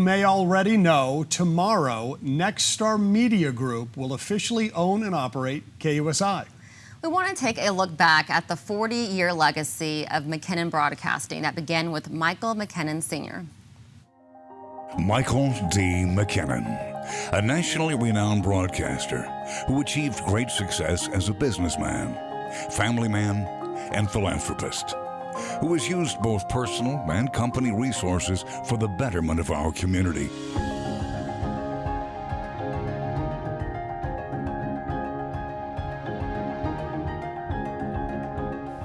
You may already know, tomorrow, Nexstar Media Group will officially own and operate KUSI. We want to take a look back at the 40-year legacy of McKinnon Broadcasting that began with Michael McKinnon Sr. Michael D. McKinnon, a nationally renowned broadcaster who achieved great success as a businessman, family man, and philanthropist, who has used both personal and company resources for the betterment of our community.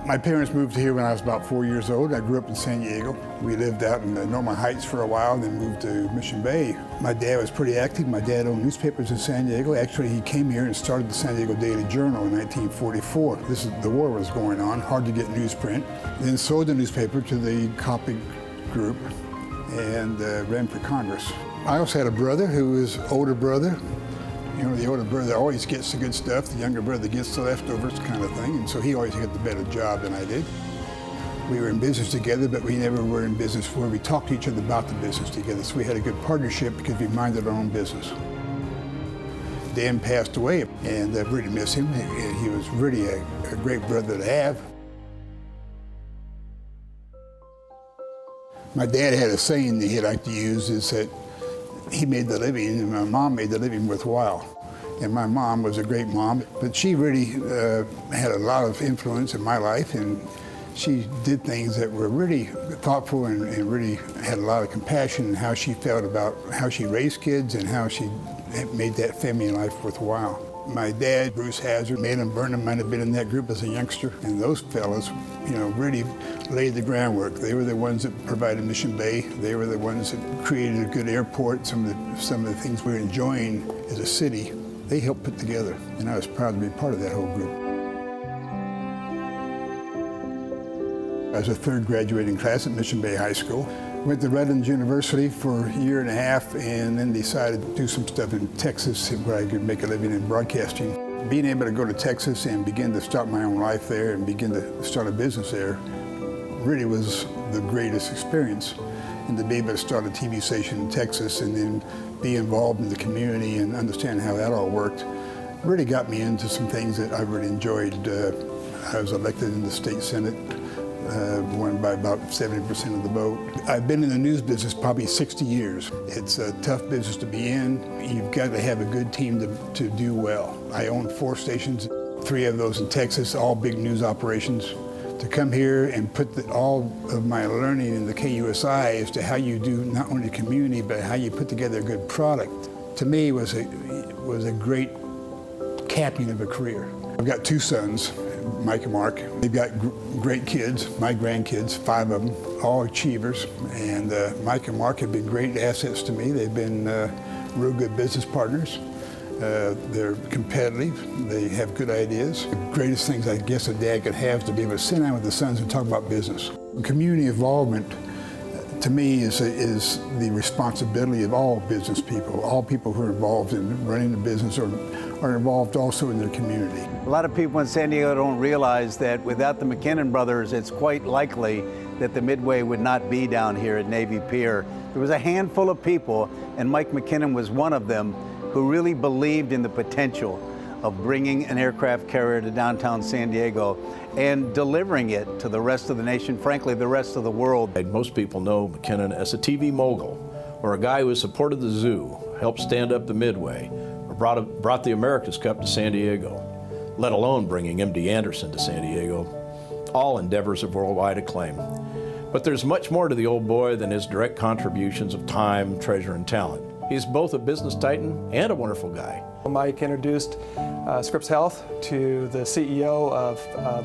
My parents moved here when I was about 4 years old. I grew up in San Diego. We lived out in Norma Heights for a while, then moved to Mission Bay. My dad was pretty active. My dad owned newspapers in San Diego. Actually, he came here and started the San Diego Daily Journal in 1944. The war was going on, hard to get newsprint. Then sold the newspaper to the Copy Group and ran for Congress. I also had a brother who was older brother. You know, the older brother always gets the good stuff, the younger brother gets the leftovers kind of thing, and so he always got the better job than I did. We were in business together, but we never were in business where we talked to each other about the business together, so we had a good partnership because we minded our own business. Dan passed away, and I really miss him. He was really a great brother to have. My dad had a saying that he liked to use, is that he made the living, and my mom made the living worthwhile. And my mom was a great mom, but she really had a lot of influence in my life, and she did things that were really thoughtful and really had a lot of compassion in how she felt about how she raised kids and how she made that family life worthwhile. My dad, Bruce Hazard, Malin Burnham might have been in that group as a youngster, and those fellas, you know, really laid the groundwork. They were the ones that provided Mission Bay. They were the ones that created a good airport. Some of the things we're enjoying as a city, they helped put together, and I was proud to be part of that whole group. I was a third graduating class at Mission Bay High School. Went to Redlands University for a year and a half, and then decided to do some stuff in Texas where I could make a living in broadcasting. Being able to go to Texas and begin to start my own life there and begin to start a business there really was the greatest experience. And to be able to start a TV station in Texas and then be involved in the community and understand how that all worked really got me into some things that I really enjoyed. I was elected in the state senate. Won by about 70% of the vote. I've been in the news business probably 60 years. It's a tough business to be in. You've got to have a good team to do well. I own 4 stations, 3 of those in Texas, all big news operations. To come here and put all of my learning in the KUSI as to how you do not only the community, but how you put together a good product, to me was a great capping of a career. I've got 2 sons, Mike and Mark. They've got great kids, my grandkids, 5 of them, all achievers. And Mike and Mark have been great assets to me. They've been real good business partners. They're competitive. They have good ideas. The greatest things I guess a dad could have is to be able to sit down with the sons and talk about business. Community involvement, to me, is the responsibility of all business people. All people who are involved in running a business are involved also in their community. A lot of people in San Diego don't realize that without the McKinnon brothers, it's quite likely that the Midway would not be down here at Navy Pier. There was a handful of people, and Mike McKinnon was one of them, who really believed in the potential of bringing an aircraft carrier to downtown San Diego and delivering it to the rest of the nation, frankly, the rest of the world. Most people know McKinnon as a TV mogul, or a guy who supported the zoo, helped stand up the Midway, or brought the America's Cup to San Diego, let alone bringing MD Anderson to San Diego, all endeavors of worldwide acclaim. But there's much more to the old boy than his direct contributions of time, treasure, and talent. He's both a business titan and a wonderful guy. Mike introduced Scripps Health to the CEO of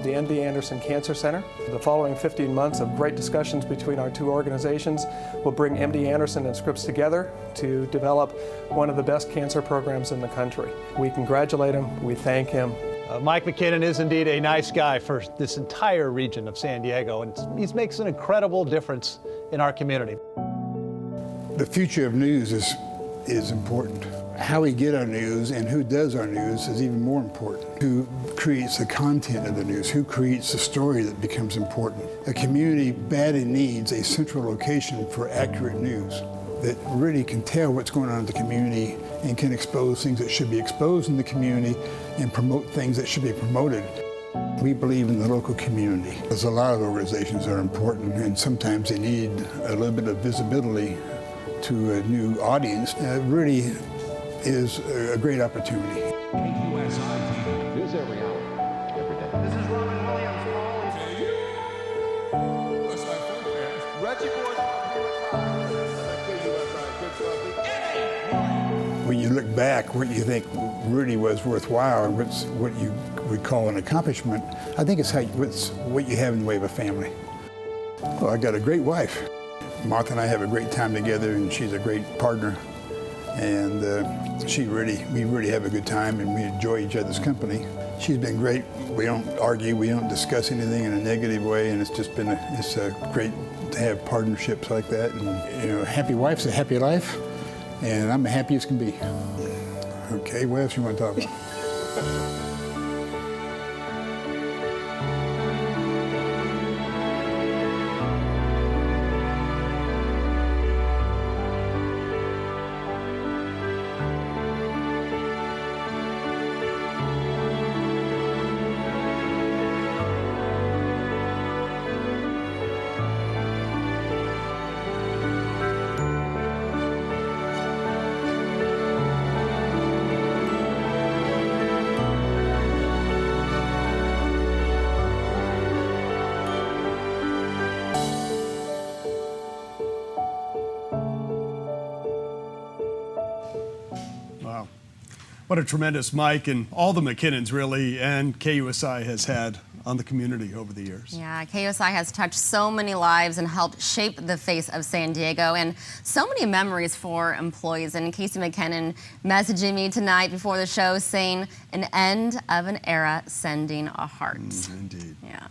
the MD Anderson Cancer Center. The following 15 months of great discussions between our 2 organizations will bring MD Anderson and Scripps together to develop one of the best cancer programs in the country. We congratulate him, we thank him. Mike McKinnon is indeed a nice guy for this entire region of San Diego, and he makes an incredible difference in our community. The future of news is important. How we get our news and who does our news is even more important. Who creates the content of the news? Who creates the story that becomes important? A community badly needs a central location for accurate news. that really can tell what's going on in the community and can expose things that should be exposed in the community and promote things that should be promoted. We believe in the local community. There's a lot of organizations that are important, and sometimes they need a little bit of visibility to a new audience. It really is a great opportunity. KUSI news every hour, every day. This is Robin Williams calling. KUSI forecast. Reggie Boys When you look back, what you think really was worthwhile, and what you would call an accomplishment, I think it's what you have in the way of a family. Well, I got a great wife. Martha and I have a great time together, and she's a great partner. And we really have a good time, and we enjoy each other's company. She's been great. We don't argue, we don't discuss anything in a negative way, and it's just been it's great to have partnerships like that. And a happy wife's a happy life, and I'm as happy as can be. Okay, what else you want to talk about? Wow. What a tremendous Mike and all the McKinnons really and KUSI has had on the community over the years. Yeah, KUSI has touched so many lives and helped shape the face of San Diego, and so many memories for employees. And Casey McKinnon messaging me tonight before the show saying, an end of an era, sending a heart. Indeed. Yeah.